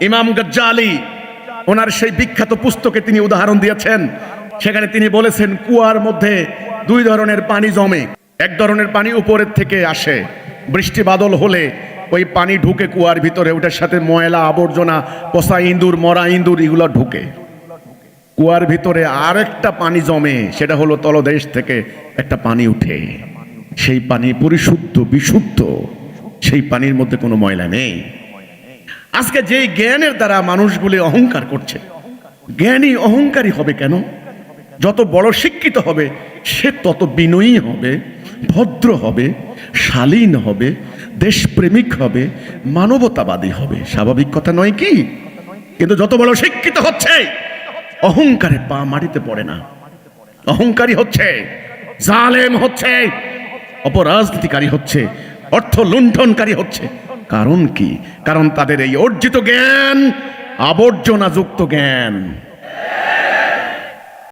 ইমাম গজ্জালি ওনার সেই বিখ্যাত পুস্তকে তিনি উদাহরণ দিয়েছেন। সেখানে তিনি বলেছেন কুয়ার মধ্যে দুই ধরনের পানি জমে। এক ধরনের পানি উপরের থেকে আসে, বৃষ্টি বাদল হলে ওই পানি ঢুকে কুয়ার ভিতরে, ওটার সাথে ময়লা আবর্জনা, পচা ইঁদুর, মরা ইঁদুর এগুলো ঢুকে। কুয়ার ভিতরে আরেকটা পানি জমে, সেটা হলো তলদেশ থেকে একটা পানি উঠে। সেই পানি পরিশুদ্ধ, বিশুদ্ধ, সেই পানির মধ্যে কোনো ময়লা নেই। আজকে যেই জ্ঞানের দ্বারা মানুষগুলি অহংকার করছে, জ্ঞানী অহংকারী হবে কেন? যত বড় শিক্ষিত হবে সে তত বিনয়ী হবে, ভদ্র হবে, শালীন হবে, দেশপ্রেমিক হবে, মানবতাবাদী হবে। স্বাভাবিক কথা নয় কি? কিন্তু যত বড় শিক্ষিত হচ্ছে অহংকারে পা মাটিতে পড়ে না। অহংকারী হচ্ছে, জালেম হচ্ছে, অপরাজনীতিকারী হচ্ছে, অর্থ লুণ্ঠনকারী হচ্ছে। কারণ কি? কারণ তাদের এই অর্জিত জ্ঞান আবর্জনাযুক্ত জ্ঞান।